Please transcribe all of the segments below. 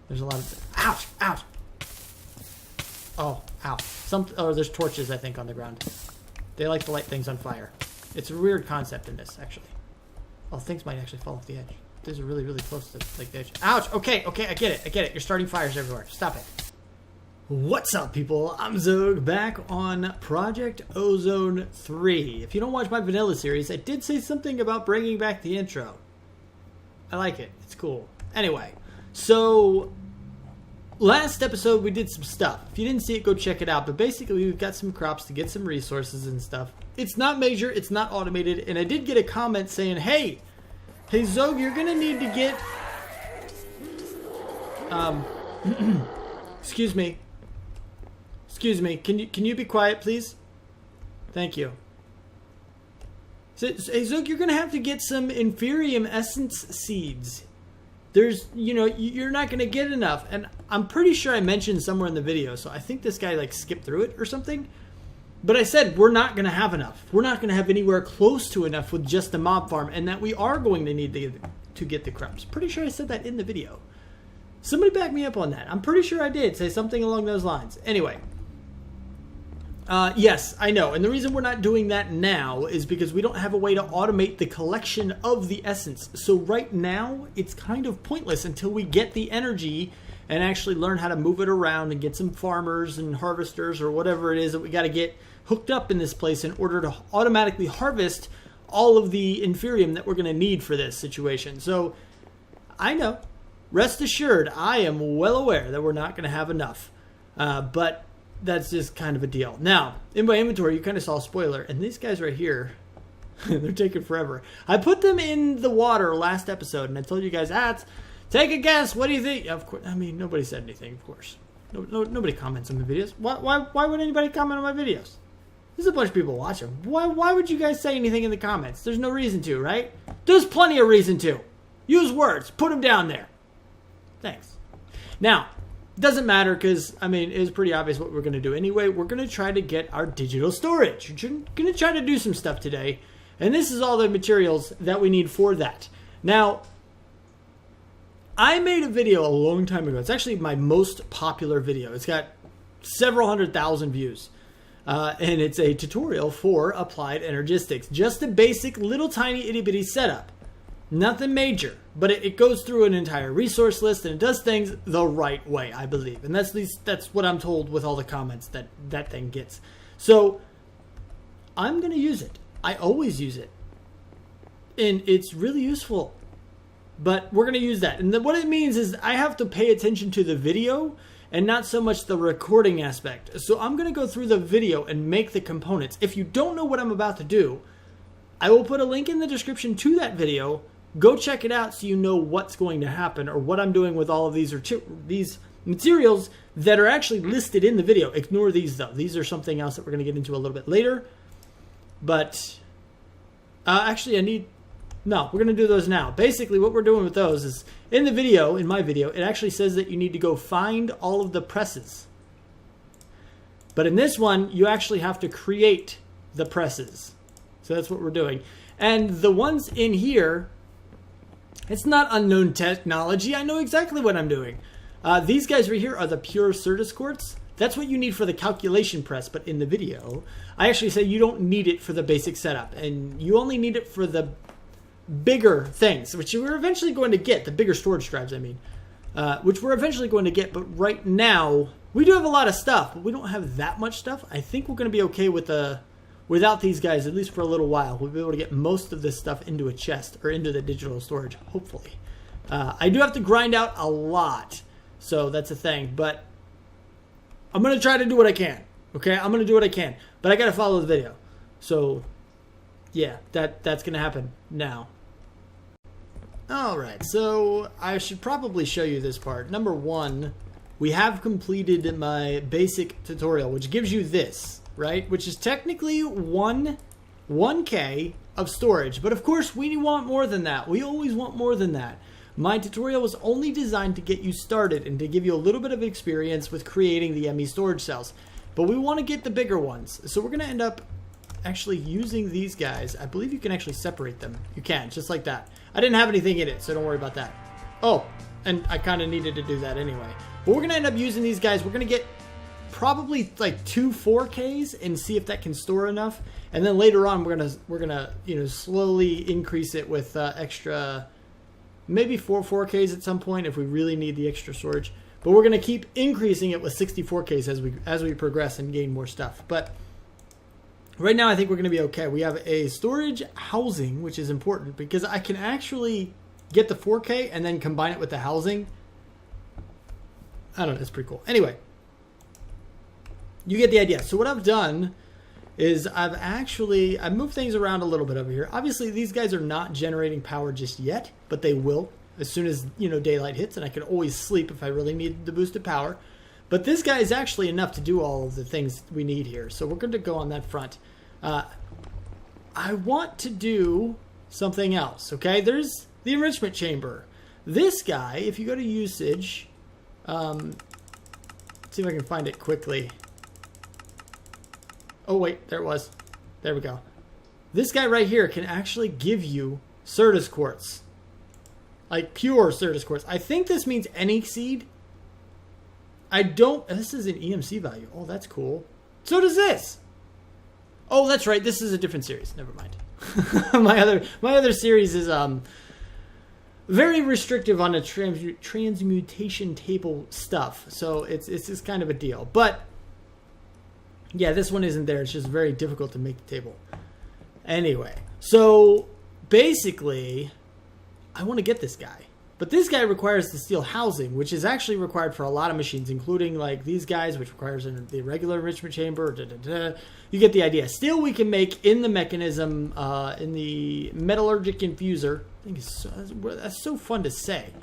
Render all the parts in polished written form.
There's a lot of... Ouch! Ouch! Oh, ow. Oh, there's torches, I think, on the ground. They like to light things on fire. It's a weird concept in this, actually. Oh, things might actually fall off the edge. These are really, really close to like the edge. Ouch! Okay, okay, I get it. I get it. You're starting fires everywhere. Stop it. What's up, people? I'm Xogue, back on Project Ozone 3. If you don't watch my vanilla series, I did say something about bringing back the intro. I like it. It's cool. Anyway, so last episode we did some stuff. If you didn't see it, go check it out. But basically, we've got some crops to get some resources and stuff. It's not major. It's not automated. And I did get a comment saying, hey Xogue, you're going to need to get... Excuse me. Excuse me. Can you be quiet, please? Thank you. So, hey, Xogue, you're going to have to get some Inferium Essence seeds. There's, you know, you're not going to get enough. And I'm pretty sure I mentioned somewhere in the video, so I think this guy, like, skipped through it or something. But I said we're not going to have enough. We're not going to have anywhere close to enough with just the mob farm, and that we are going to need to get the crops. Pretty sure I said that in the video. Somebody back me up on that. I'm pretty sure I did say something along those lines. Anyway. Yes, I know. And the reason we're not doing that now is because we don't have a way to automate the collection of the essence. So right now, it's kind of pointless until we get the energy and actually learn how to move it around and get some farmers and harvesters or whatever it is that we got to get hooked up in this place in order to automatically harvest all of the Inferium that we're going to need for this situation. So I know, rest assured, I am well aware that we're not going to have enough. But that's just kind of a deal. Now, in my inventory, you kind of saw a spoiler, and these guys right here, they're taking forever. I put them in the water last episode, and I told you guys, take a guess. What do you think? Of course, I mean, nobody said anything, of course. Nobody comments on the videos. Why would anybody comment on my videos? There's a bunch of people watching. Why would you guys say anything in the comments? There's no reason to, right? There's plenty of reason to. Use words. Put them down there. Thanks. Now, it doesn't matter because, I mean, it's pretty obvious what we're going to do anyway. We're going to try to get our digital storage. We're going to try to do some stuff today. And this is all the materials that we need for that. Now, I made a video a long time ago. It's actually my most popular video. It's got several 100,000 views. And it's a tutorial for applied energistics. Just a basic little tiny itty bitty setup. Nothing major. But it goes through an entire resource list and it does things the right way, I believe. And that's what I'm told with all the comments that thing gets. So I'm going to use it. I always use it. And it's really useful. But we're going to use that. And what it means is I have to pay attention to the video and not so much the recording aspect. So I'm going to go through the video and make the components. If you don't know what I'm about to do, I will put a link in the description to that video. Go check it out so you know what's going to happen or what I'm doing with all of these materials that are actually listed in the video. Ignore these, though. These are something else that we're going to get into a little bit later. But actually, no, we're going to do those now. Basically, what we're doing with those is, in the video, in my video, it actually says that you need to go find all of the presses. But in this one, you actually have to create the presses. So that's what we're doing. And the ones in here, it's not unknown technology. I know exactly what I'm doing. These guys right here are the pure Certus quartz. That's what you need for the calculation press. But in the video, I actually say you don't need it for the basic setup. And you only need it for the bigger things, which we're eventually going to get, the bigger storage drives, I mean, which we're eventually going to get. But right now, we do have a lot of stuff, but we don't have that much stuff. I think we're going to be okay with without these guys, at least for a little while. We'll be able to get most of this stuff into a chest or into the digital storage, hopefully. I do have to grind out a lot, so that's a thing, but I'm going to try to do what I can, okay? I'm going to do what I can, but I got to follow the video. So, yeah, that's going to happen now. Alright, so I should probably show you this part. Number one, we have completed my basic tutorial, which gives you this, right? Which is technically 1K of storage. But of course, we want more than that. We always want more than that. My tutorial was only designed to get you started and to give you a little bit of experience with creating the ME storage cells. But we want to get the bigger ones. So we're going to end up actually using these guys. I believe you can actually separate them. You can, just like that. I didn't have anything in it, so don't worry about that. Oh, And I kind of needed to do that anyway. But we're going to end up using these guys. We're going to get probably like 2 4Ks and see if that can store enough. And then later on, we're gonna you know, slowly increase it with extra, maybe 4 4Ks at some point if we really need the extra storage. But we're gonna keep increasing it with 64Ks as we progress and gain more stuff. But right now, I think we're gonna be okay. We have a storage housing, which is important because I can actually get the 4K and then combine it with the housing. I don't know, it's pretty cool. Anyway, you get the idea. So what I've done is I've moved things around a little bit over here. Obviously, these guys are not generating power just yet, but they will as soon as, you know, daylight hits, and I can always sleep if I really need the boosted power. But this guy is actually enough to do all of the things we need here. So we're going to go on that front. I want to do something else, okay? There's the enrichment chamber. This guy, if you go to usage, let's see if I can find it quickly. Oh, wait, there it was. There we go. This guy right here can actually give you Certus quartz. Like pure Certus quartz. I think this means any seed. I don't... This is an EMC value. Oh, that's cool. So does this. Oh, that's right. This is a different series. Never mind. my other series is very restrictive on the transmutation table stuff. So it's just kind of a deal. But... yeah, this one isn't there. It's just very difficult to make the table. Anyway, so basically, I want to get this guy. But this guy requires the steel housing, which is actually required for a lot of machines, including like these guys, which requires the regular enrichment chamber. You get the idea. Steel we can make in the mechanism, in the metallurgic infuser. I think that's so fun to say.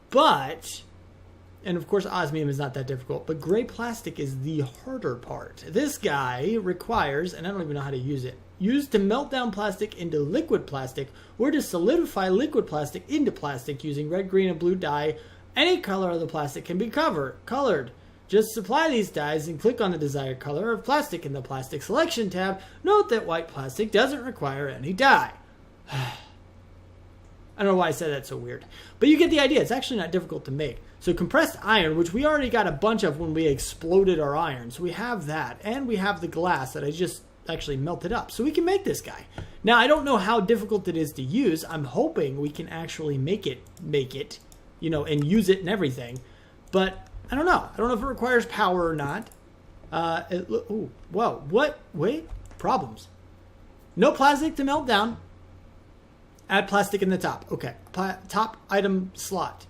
But... and of course, osmium is not that difficult, but gray plastic is the harder part. This guy requires, and I don't even know how to use it, used to melt down plastic into liquid plastic or to solidify liquid plastic into plastic using red, green, and blue dye. Any color of the plastic can be colored. Just supply these dyes and click on the desired color of plastic in the plastic selection tab. Note that white plastic doesn't require any dye. I don't know why I said that so weird. But you get the idea. It's actually not difficult to make. So compressed iron, which we already got a bunch of when we exploded our iron. So we have that. And we have the glass that I just actually melted up. So we can make this guy. Now, I don't know how difficult it is to use. I'm hoping we can actually make it, you know, and use it and everything. But I don't know. I don't know if it requires power or not. Ooh, whoa. What? Wait. Problems. No plastic to melt down. Add plastic in the top. Okay. Top item slot.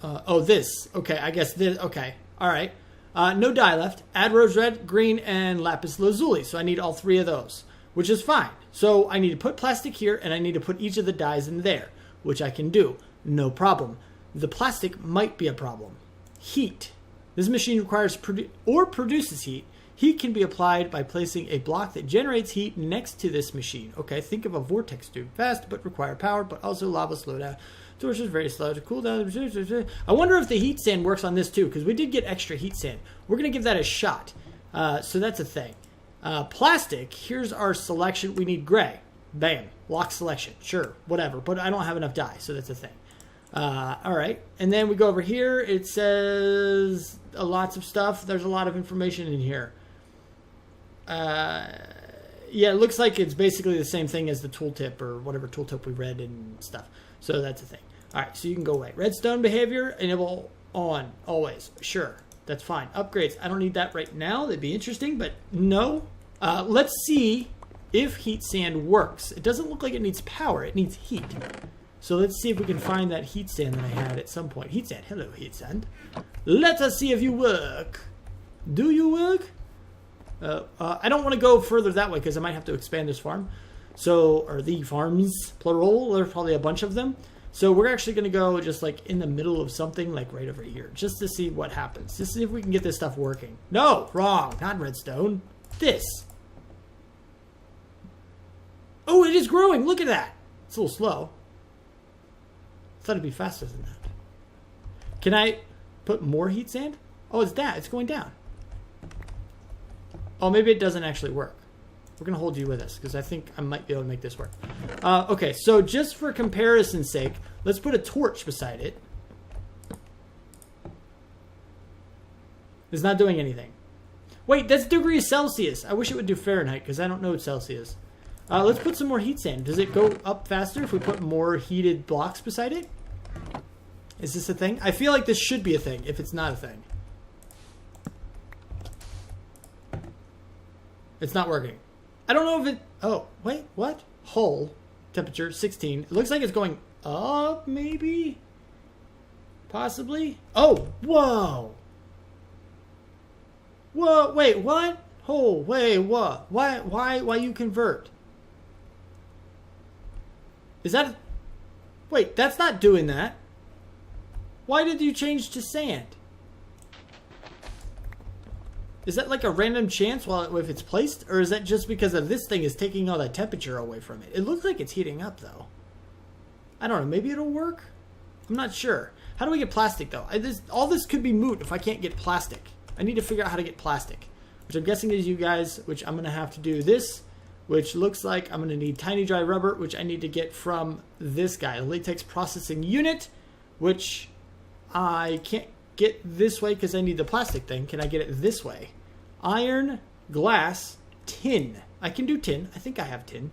Oh, this. Okay, I guess this. Okay. All right. No dye left. Add rose red, green, and lapis lazuli. So I need all 3 of those, which is fine. So I need to put plastic here, and I need to put each of the dyes in there, which I can do. No problem. The plastic might be a problem. Heat. This machine requires or produces heat. Heat can be applied by placing a block that generates heat next to this machine. Okay, think of a vortex tube. Fast, but require power, but also lava slow down. Torch is very slow to cool down. I wonder if the heat sand works on this too, because we did get extra heat sand. We're going to give that a shot. So that's a thing. Plastic, here's our selection. We need gray. Bam. Lock selection. Sure, whatever. But I don't have enough dye, so that's a thing. All right. And then we go over here. It says lots of stuff. There's a lot of information in here. Yeah, it looks like it's basically the same thing as the tooltip or whatever tooltip we read and stuff. So that's the thing. All right, so you can go away. Redstone behavior, enable on, always. Sure, that's fine. Upgrades, I don't need that right now. That'd be interesting, but no. Let's see if heat sand works. It doesn't look like it needs power. It needs heat. So let's see if we can find that heat sand that I had at some point. Heat sand, hello heat sand. Let us see if you work. Do you work? I don't want to go further that way because I might have to expand this farm. So, or the farms, plural. There's probably a bunch of them. So we're actually going to go just like in the middle of something, like right over here, just to see what happens. Just see if we can get this stuff working. No, wrong. Not redstone. This. Oh, it is growing. Look at that. It's a little slow. I thought it'd be faster than that. Can I put more heat sand? Oh, it's that. It's going down. Oh, maybe it doesn't actually work. We're going to hold you with us because I think I might be able to make this work. Okay, so just for comparison's sake, Let's put a torch beside it. It's not doing anything. Wait, that's degrees Celsius. I wish it would do Fahrenheit because I don't know what Celsius. Let's put some more heat sand. Does it go up faster if we put more heated blocks beside it? Is this a thing? I feel like this should be a thing if it's not a thing. It's not working. I don't know if it... Oh, wait, what? Hull temperature 16. It looks like it's going up, maybe? Possibly? Oh, whoa! Whoa, wait, what? Oh, wait, what? Why you convert? Is that... Wait, that's not doing that. Why did you change to sand? Is that like a random chance if it's placed? Or is that just because of this thing is taking all that temperature away from it? It looks like it's heating up, though. I don't know. Maybe it'll work? I'm not sure. How do we get plastic, though? All this could be moot if I can't get plastic. I need to figure out how to get plastic, which I'm guessing is you guys, which I'm going to have to do this, which looks like I'm going to need tiny dry rubber, which I need to get from this guy, latex processing unit, which I can't get this way because I need the plastic thing. Can I get it this way? Iron, glass, tin. I can do tin. I think I have tin.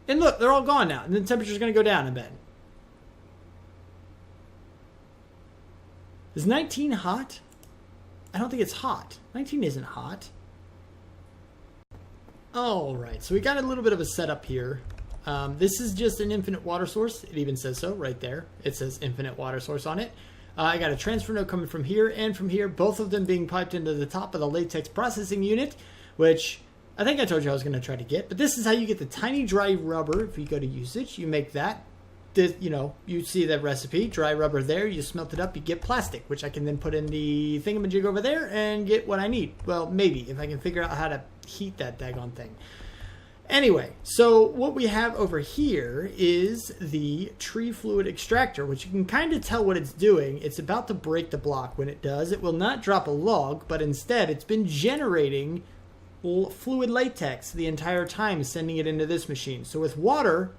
And look, they're all gone now. And then the temperature's going to go down a bit. Is 19 hot? I don't think it's hot. 19 isn't hot. Alright, so we got a little bit of a setup here. This is just an infinite water source. It even says so right there. It says infinite water source on it. I got a transfer node coming from here and from here, both of them being piped into the top of the latex processing unit, which I think I told you I was going to try to get. But this is how you get the tiny dry rubber. If you go to usage, you make that. You know, you see that recipe, dry rubber there, you smelt it up, you get plastic, which I can then put in the thingamajig over there and get what I need. Well, maybe, if I can figure out how to heat that daggone thing. Anyway, so what we have over here is the tree fluid extractor, which you can kind of tell what it's doing. It's about to break the block. When it does, it will not drop a log, but instead it's been generating fluid latex the entire time, sending it into this machine. So with water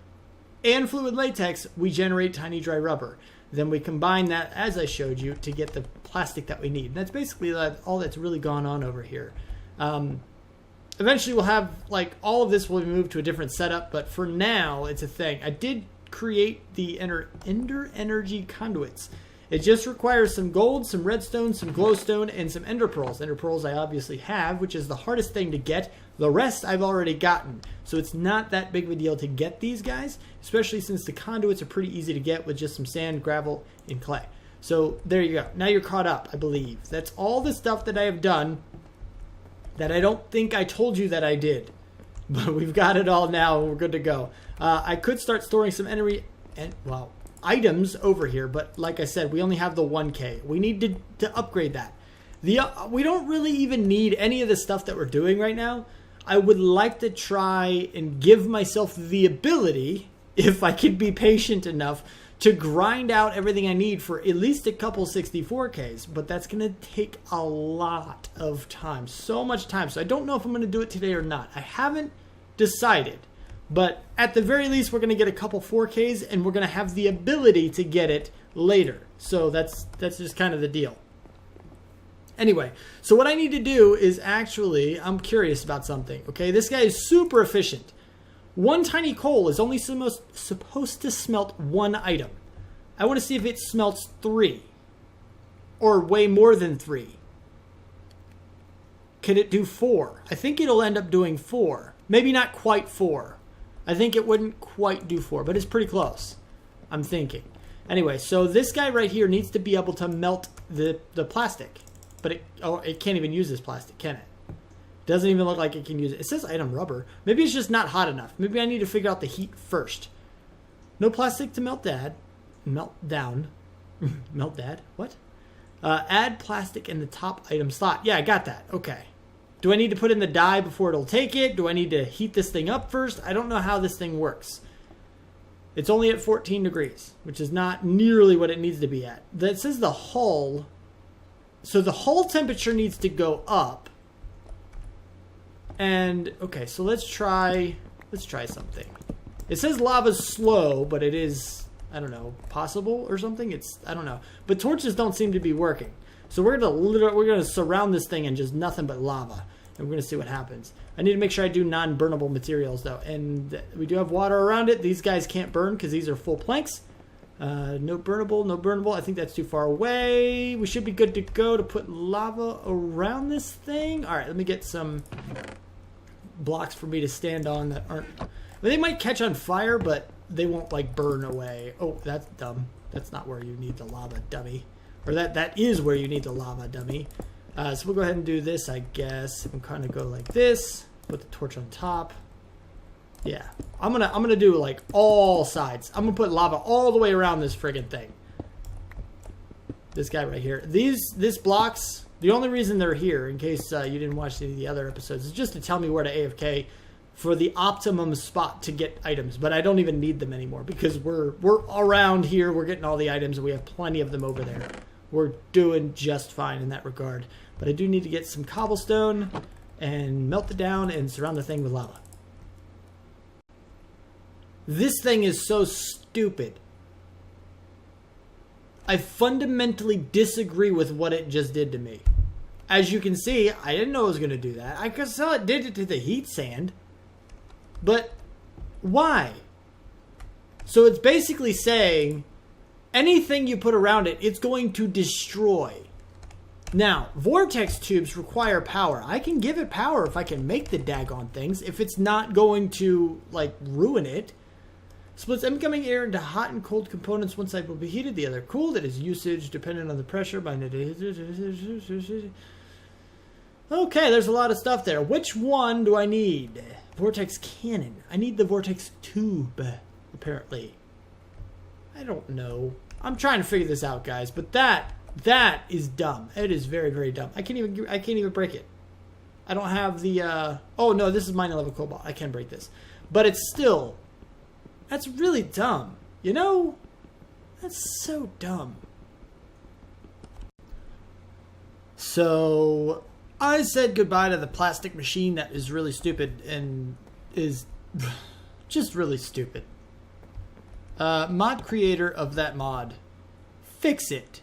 and fluid latex, we generate tiny dry rubber. Then we combine that, as I showed you, to get the plastic that we need. And that's basically all that's really gone on over here. Eventually we'll have, like, all of this will be moved to a different setup, but for now, it's a thing. I did create the Ender Energy conduits. It just requires some gold, some redstone, some glowstone, and some ender pearls. Ender pearls I obviously have, which is the hardest thing to get. The rest I've already gotten. So it's not that big of a deal to get these guys, especially since the conduits are pretty easy to get with just some sand, gravel, and clay. So there you go. Now you're caught up, I believe. That's all the stuff that I have done that I don't think I told you that I did. But we've got it all now and we're good to go. I could start storing some items over here, but like I said, we only have the 1K. We need to upgrade that. We don't really even need any of the stuff that we're doing right now. I would like to try and give myself the ability, if I could be patient enough, to grind out everything I need for at least a couple 64Ks, but that's going to take a lot of time, so much time. So I don't know if I'm going to do it today or not. I haven't decided, but at the very least, we're going to get a couple 4Ks, and we're going to have the ability to get it later. So that's just kind of the deal. Anyway, so what I need to do is actually, I'm curious about something, okay? This guy is super efficient. One tiny coal is only supposed to smelt one item. I want to see if it smelts 3. Or way more than 3. Can it do 4? I think it'll end up doing 4. Maybe not quite 4. I think it wouldn't quite do 4, but it's pretty close, I'm thinking. Anyway, so this guy right here needs to be able to melt the plastic. But it can't even use this plastic, can it? Doesn't even look like it can use it. It says item rubber. Maybe it's just not hot enough. Maybe I need to figure out the heat first. No plastic to melt down. Melt dad? What? Add plastic in the top item slot. Yeah, I got that. Okay. Do I need to put in the dye before it'll take it? Do I need to heat this thing up first? I don't know how this thing works. It's only at 14 degrees, which is not nearly what it needs to be at. That says the hull. So the hull temperature needs to go up. And okay, so let's try something. It says lava's slow, but it is I don't know, possible or something. I don't know. But torches don't seem to be working. So we're gonna surround this thing in just nothing but lava, and we're gonna see what happens. I need to make sure I do non-burnable materials though, and we do have water around it. These guys can't burn because these are full planks. No burnable, no burnable. I think that's too far away. We should be good to go to put lava around this thing. All right, let me get some blocks for me to stand on that aren't. They might catch on fire, but they won't like burn away. Oh, that's dumb. That's not where you need the lava, dummy. Or that is where you need the lava, dummy. So we'll go ahead and do this, I guess. And kind of go like this. Put the torch on top. Yeah, I'm gonna do like all sides. I'm gonna put lava all the way around this friggin' thing. This guy right here. This blocks. The only reason they're here, in case you didn't watch any of the other episodes, is just to tell me where to AFK for the optimum spot to get items. But I don't even need them anymore because we're around here. We're getting all the items, and we have plenty of them over there. We're doing just fine in that regard. But I do need to get some cobblestone and melt it down and surround the thing with lava. This thing is so stupid. I fundamentally disagree with what it just did to me. As you can see, I didn't know it was going to do that. I saw it did it to the heat sand. But why? So it's basically saying anything you put around it, it's going to destroy. Now, vortex tubes require power. I can give it power if I can make the daggone things, if it's not going to, like, ruin it. Splits incoming air into hot and cold components. One side will be heated, the other cooled. It is usage dependent on the pressure. Okay, there's a lot of stuff there. Which one do I need? Vortex cannon. I need the vortex tube, apparently. I don't know. I'm trying to figure this out, guys, but that is dumb. It is very, very dumb. I can't even break it. I don't have the oh no, this is minor level cobalt. I can break this. But it's still, that's really dumb. You know? That's so dumb. So I said goodbye to the plastic machine that is really stupid and is just really stupid. Mod creator of that mod, fix it.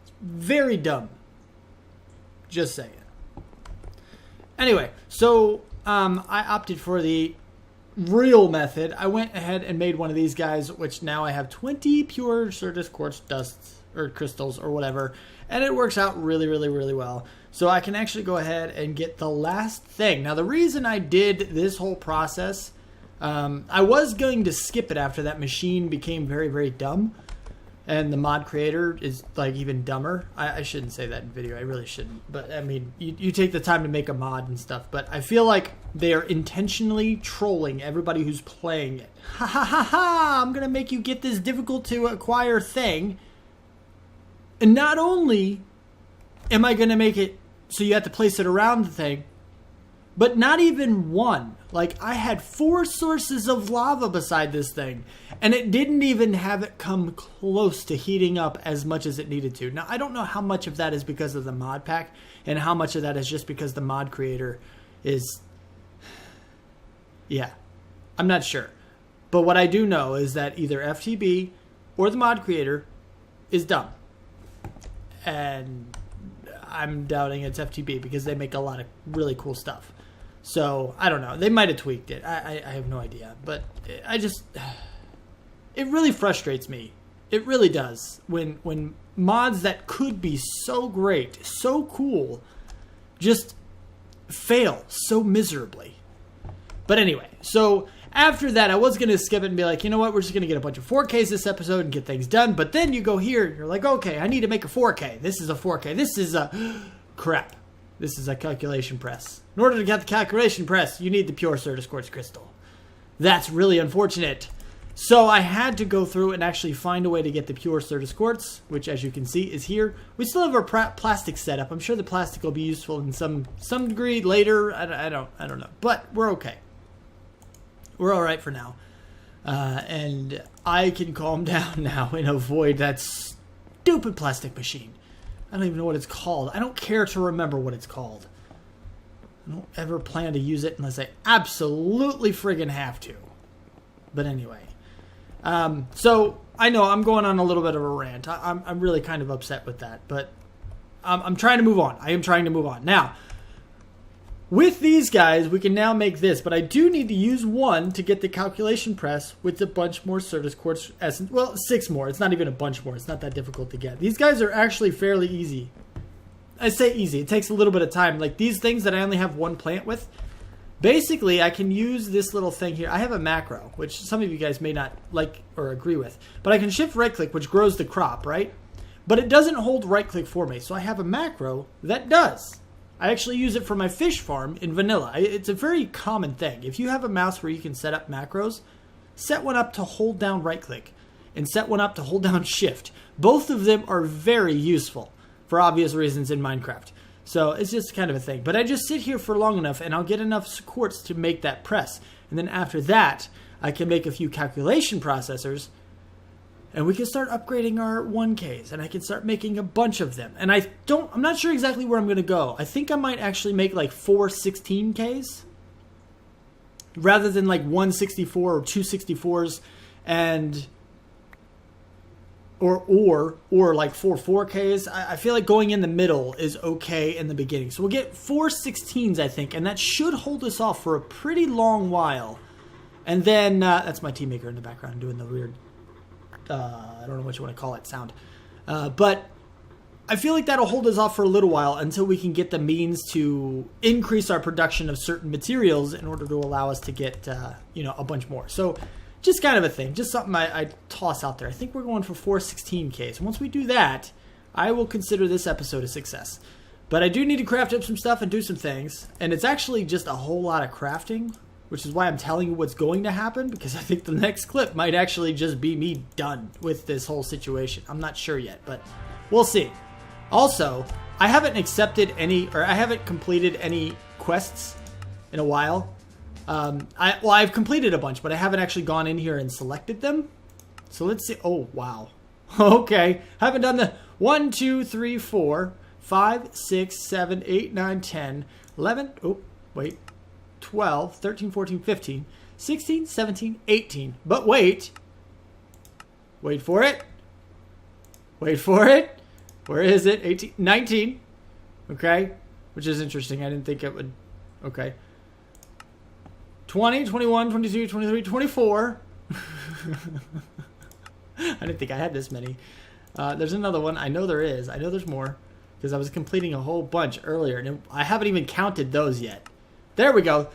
It's very dumb. Just saying. Anyway, so I opted for the real method. I went ahead and made one of these guys, which now I have 20 pure Certus quartz dusts or crystals or whatever, and it works out really, really, really well. So I can actually go ahead and get the last thing. Now, the reason I did this whole process, I was going to skip it after that machine became very, very dumb. And the mod creator is like even dumber. I shouldn't say that in video. I really shouldn't. But I mean, you take the time to make a mod and stuff. But I feel like they are intentionally trolling everybody who's playing it. Ha ha ha ha! I'm going to make you get this difficult to acquire thing. And not only am I going to make it so you have to place it around the thing, but not even one. Like, I had 4 sources of lava beside this thing, and it didn't even have it come close to heating up as much as it needed to. Now, I don't know how much of that is because of the mod pack, and how much of that is just because the mod creator is... Yeah, I'm not sure. But what I do know is that either FTB or the mod creator is dumb. And I'm doubting it's FTB because they make a lot of really cool stuff. So, I don't know. They might have tweaked it. I have no idea. But I just... It really frustrates me. It really does. When mods that could be so great, so cool, just fail so miserably. But anyway, so after that, I was going to skip it and be like, you know what? We're just going to get a bunch of 4Ks this episode and get things done. But then you go here and you're like, okay, I need to make a 4K. This is a 4K. This is a... Crap. This is a calculation press. In order to get the calculation press, you need the pure Certus quartz crystal. That's really unfortunate. So I had to go through and actually find a way to get the pure Certus quartz, which, as you can see, is here. We still have our plastic setup. I'm sure the plastic will be useful in some degree later. I don't know, but we're okay. We're all right for now, and I can calm down now and avoid that stupid plastic machine. I don't even know what it's called. I don't care to remember what it's called. I don't ever plan to use it unless I absolutely friggin' have to. But anyway. So I know I'm going on a little bit of a rant. I'm really kind of upset with that, but I'm trying to move on. I am trying to move on. Now, with these guys, we can now make this, but I do need to use one to get the calculation press with a bunch more Certus quartz essence. Well, 6 more. It's not even a bunch more. It's not that difficult to get. These guys are actually fairly easy. I say easy. It takes a little bit of time. Like these things that I only have one plant with, basically I can use this little thing here. I have a macro, which some of you guys may not like or agree with, but I can shift right click, which grows the crop, right? But it doesn't hold right click for me. So I have a macro that does. I actually use it for my fish farm in vanilla. It's a very common thing. If you have a mouse where you can set up macros, set one up to hold down right click and set one up to hold down shift. Both of them are very useful for obvious reasons in Minecraft. So it's just kind of a thing. But I just sit here for long enough and I'll get enough quartz to make that press. And then after that, I can make a few calculation processors and we can start upgrading our 1Ks, and I can start making a bunch of them. And I'm not sure exactly where I'm going to go. I think I might actually make like 4 16Ks rather than like 164 or 264s and or like 4 4Ks. I feel like going in the middle is okay in the beginning. So we'll get 4 16s, I think, and that should hold us off for a pretty long while. And then that's my team maker in the background doing the weird I don't know what you want to call it, sound. But I feel like that'll hold us off for a little while until we can get the means to increase our production of certain materials in order to allow us to get, a bunch more. So just kind of a thing, just something I toss out there. I think we're going for 4 16Ks. And once we do that, I will consider this episode a success. But I do need to craft up some stuff and do some things. And it's actually just a whole lot of crafting, which is why I'm telling you what's going to happen, because I think the next clip might actually just be me done with this whole situation. I'm not sure yet, but we'll see. Also, I haven't completed any quests in a while. I've completed a bunch, but I haven't actually gone in here and selected them. So let's see. Oh, wow. Okay. Haven't done the 1, 2, 3, 4, 5, 6, 7, 8, 9, 10, 11. Oh, wait. 12, 13, 14, 15, 16, 17, 18. But wait. Wait for it. Wait for it. Where is it? 18, 19. Okay. Which is interesting. I didn't think it would. Okay. 20, 21, 22, 23, 24. I didn't think I had this many. There's another one. I know there is. I know there's more because I was completing a whole bunch earlier and I haven't even counted those yet. There we go.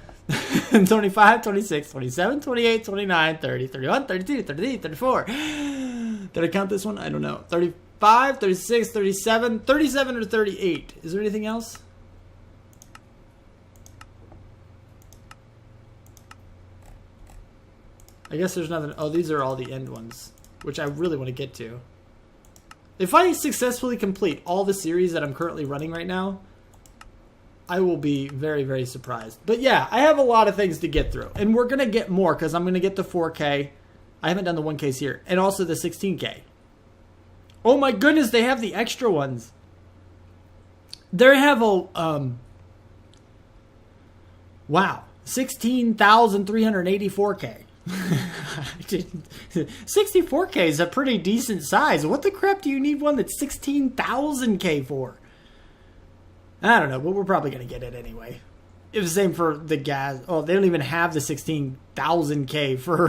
25, 26, 27, 28, 29, 30, 31, 32, 33, 34. Did I count this one? I don't know. 35, 36, 37, 37 or 38. Is there anything else? I guess there's nothing. Oh, these are all the end ones, which I really want to get to. If I successfully complete all the series that I'm currently running right now, I will be very, very surprised. But yeah, I have a lot of things to get through. And we're going to get more because I'm going to get the 4K. I haven't done the 1Ks here. And also the 16K. Oh my goodness, they have the extra ones. They have a... wow. 16,384K. 64K is a pretty decent size. What the crap do you need one that's 16,000K for? I don't know, but we're probably going to get it anyway. It was the same for the gas. Oh, they don't even have the 16,000K for...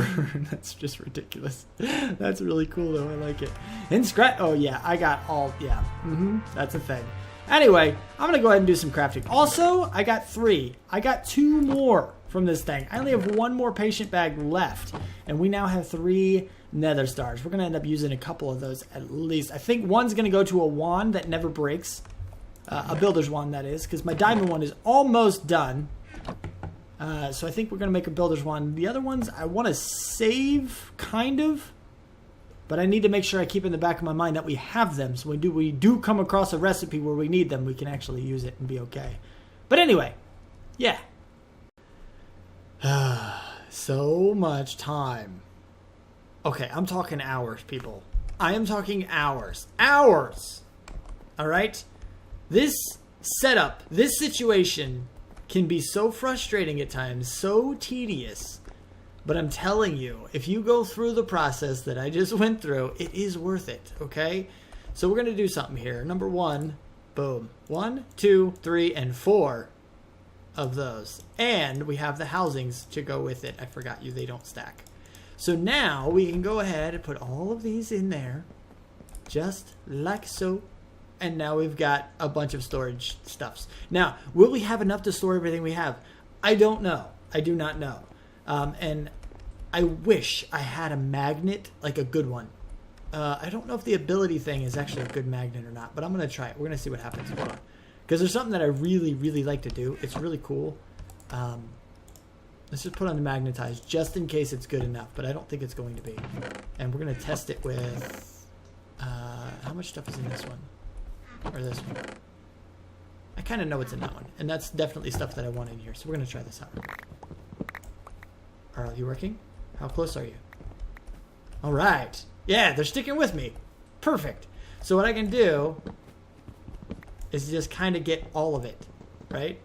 That's just ridiculous. That's really cool, though. I like it. And scratch... Oh, yeah, I got all... Yeah, that's a thing. Anyway, I'm going to go ahead and do some crafting. Also, I got 3. I got 2 more from this thing. I only have 1 more patient bag left. And we now have 3 nether stars. We're going to end up using a couple of those at least. I think one's going to go to a wand that never breaks. A builder's wand, that is, because my diamond one is almost done. So I think we're going to make a builder's wand. The other ones I want to save, kind of. But I need to make sure I keep in the back of my mind that we have them. So when we do come across a recipe where we need them, we can actually use it and be okay. But anyway, yeah. So much time. Okay, I'm talking hours, people. I am talking hours. Hours! Alright? This setup, this situation can be so frustrating at times, so tedious. But I'm telling you, if you go through the process that I just went through, it is worth it, okay? So we're going to do something here. Number 1, boom. 1, 2, 3, and 4 of those. And we have the housings to go with it. I forgot you, they don't stack. So now we can go ahead and put all of these in there, just like so. And now we've got a bunch of storage stuffs. Now, will we have enough to store everything we have? I don't know. I do not know. And I wish I had a magnet, like a good one. I don't know if the ability thing is actually a good magnet or not, but I'm going to try it. We're going to see what happens. Hold on. Because there's something that I really, really like to do. It's really cool. Let's just put on the magnetized just in case it's good enough, but I don't think it's going to be. And we're going to test it with... how much stuff is in this one? Or this one? I kind of know what's in that one. And that's definitely stuff that I want in here. So we're going to try this out. Are you working? How close are you? All right. Yeah, they're sticking with me. Perfect. So what I can do is just kind of get all of it, right?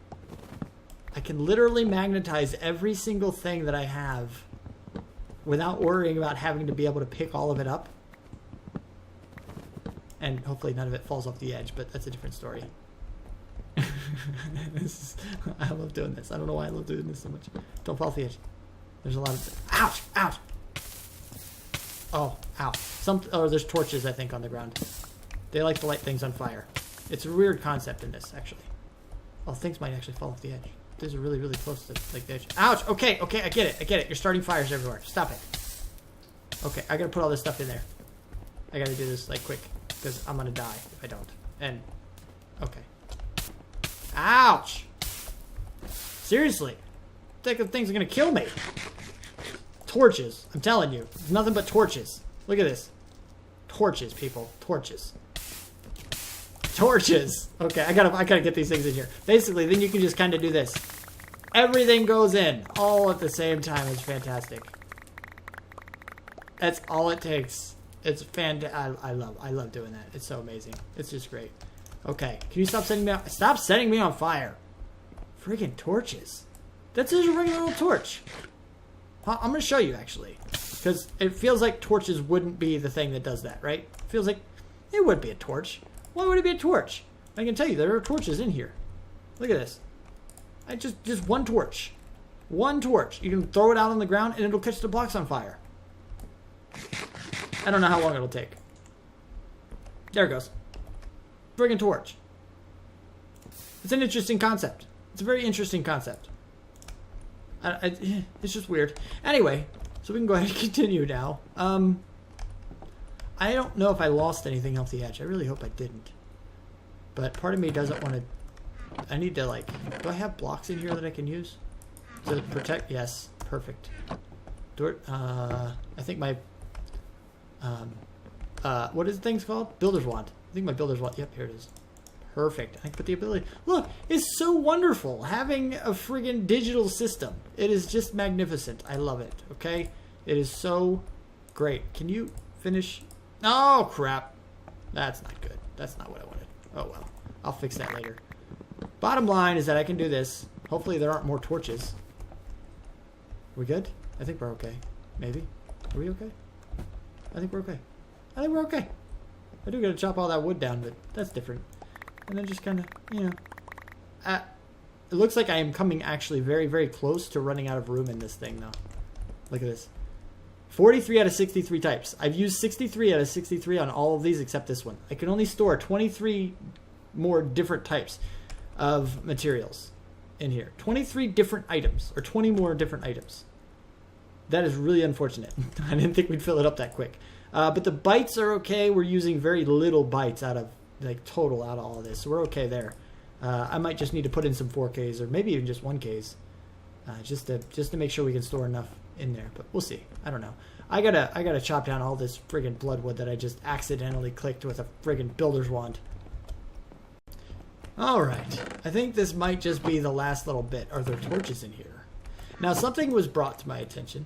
I can literally magnetize every single thing that I have without worrying about having to be able to pick all of it up. And hopefully none of it falls off the edge, but that's a different story. I love doing this. I don't know why I love doing this so much. Don't fall off the edge. There's a lot of... Ouch! Ouch! Oh, ow. There's torches, I think, on the ground. They like to light things on fire. It's a weird concept in this, actually. Oh, things might actually fall off the edge. These are really, really close to like the edge. Ouch! Okay, I get it. You're starting fires everywhere. Stop it. Okay, I gotta put all this stuff in there. I gotta do this, like, quick. Because I'm gonna die if I don't. And... Okay. Ouch! Seriously. I think the things are gonna kill me. Torches. I'm telling you. It's nothing but torches. Look at this. Torches, people. Torches. Torches. Okay, I gotta get these things in here. Basically, then you can just kind of do this. Everything goes in all at the same time. It's fantastic. That's all it takes. It's fantastic. I love doing that. It's so amazing. It's just great. Okay, can you stop setting me on? Stop setting me on fire. Friggin' torches. That's just a regular little torch. I'm gonna show you actually, because it feels like torches wouldn't be the thing that does that, right? It feels like it would be a torch. Why would it be a torch? I can tell you there are torches in here. Look at this. I just one torch. One torch. You can throw it out on the ground and it'll catch the blocks on fire. I don't know how long it'll take. There it goes. Friggin' torch. It's an interesting concept. It's a very interesting concept. It's just weird. Anyway, so we can go ahead and continue now. I don't know if I lost anything off the edge. I really hope I didn't. But part of me doesn't want to... I need to, like... Do I have blocks in here that I can use to protect? Yes. Perfect. I think my... what is the thing's called? Builder's wand. I think my builder's wand... Yep, here it is. Perfect. I can put the ability... Look, it's so wonderful having a friggin' digital system. It is just magnificent. I love it, okay? It is so great. Can you finish... Oh, crap. That's not good. That's not what I wanted. Oh, well. I'll fix that later. Bottom line is that I can do this. Hopefully there aren't more torches. We good? I think we're okay. Maybe. Are we okay? I think we're okay. I think we're okay. I do gotta chop all that wood down, but that's different. And then just kind of, you know. It looks like I am coming actually very, very close to running out of room in this thing, though. Look at this. 43 out of 63 types. I've used 63 out of 63 on all of these except this one. I can only store 23 more different types of materials in here. 23 different items, or 20 more different items. That is really unfortunate. I didn't think we'd fill it up that quick. But the bytes are okay. We're using very little bytes out of, like, total out of all of this. So we're okay there. I might just need to put in some 4Ks or maybe even just 1Ks. Just to make sure we can store enough in there, but we'll see. I don't know. I gotta chop down all this friggin' bloodwood that I just accidentally clicked with a friggin' builder's wand. Alright, I think this might just be the last little bit. Are there torches in here? Now something was brought to my attention.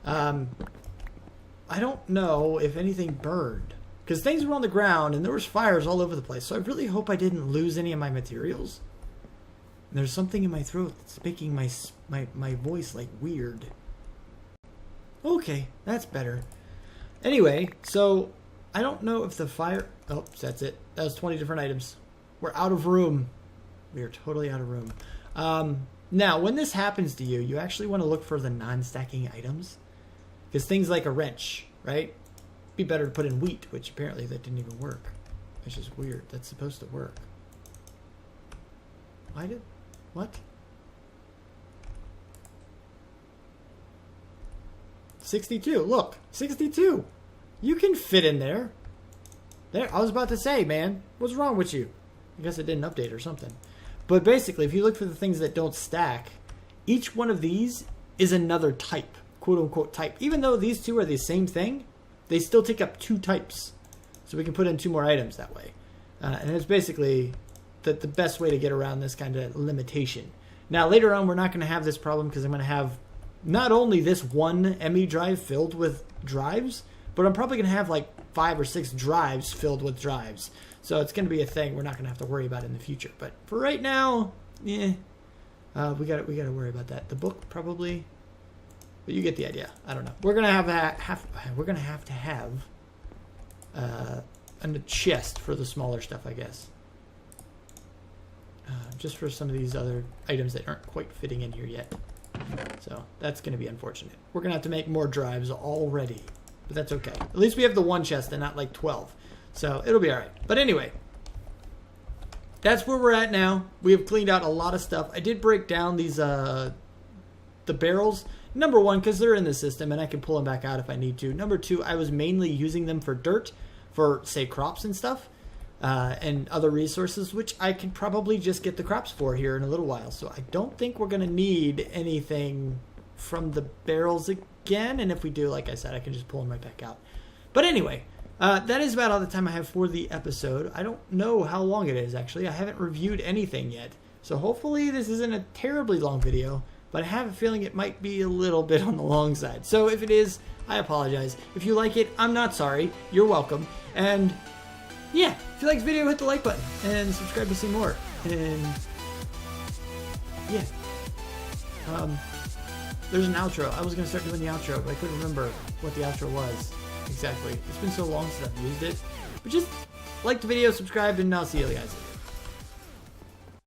I don't know if anything burned, because things were on the ground and there was fires all over the place, so I really hope I didn't lose any of my materials. And there's something in my throat that's making my voice like weird. Okay, that's better. Anyway, so I don't know if the fire... Oh, that's it. That was 20 different items. We're out of room. We are totally out of room. Now, when this happens to you, you actually want to look for the non-stacking items. Because things like a wrench, right? Be better to put in wheat, which apparently that didn't even work. Which is weird. That's supposed to work. Why did... What? 62. Look, 62. You can fit in there. There, I was about to say, man, what's wrong with you? I guess it didn't update or something. But basically, if you look for the things that don't stack, each one of these is another type, quote-unquote type. Even though these two are the same thing, they still take up 2 types. So we can put in 2 more items that way. And it's basically the best way to get around this kind of limitation. Now, later on, we're not going to have this problem because I'm going to have not only this one ME drive filled with drives, but I'm probably going to have like 5 or 6 drives filled with drives. So it's going to be a thing we're not going to have to worry about in the future. But for right now, we got to worry about that. The book probably, but you get the idea. I don't know. We're going to have to have a chest for the smaller stuff, I guess. Just for some of these other items that aren't quite fitting in here yet. So that's going to be unfortunate. We're going to have to make more drives already. But that's okay. At least we have the 1 chest and not like 12. So it'll be all right. But anyway, that's where we're at now. We have cleaned out a lot of stuff. I did break down these the barrels. Number 1, because they're in the system and I can pull them back out if I need to. Number 2, I was mainly using them for dirt, for say crops and stuff, and other resources, which I can probably just get the crops for here in a little while. So I don't think we're going to need anything from the barrels again. And if we do, like I said, I can just pull them right back out. But anyway, that is about all the time I have for the episode. I don't know how long it is, actually. I haven't reviewed anything yet. So hopefully this isn't a terribly long video, but I have a feeling it might be a little bit on the long side. So if it is, I apologize. If you like it, I'm not sorry. You're welcome. And yeah, if you like the video, hit the like button and subscribe to see more. And yeah. There's an outro. I was going to start doing the outro, but I couldn't remember what the outro was exactly. It's been so long since I've used it. But just like the video, subscribe, and I'll see you guys later.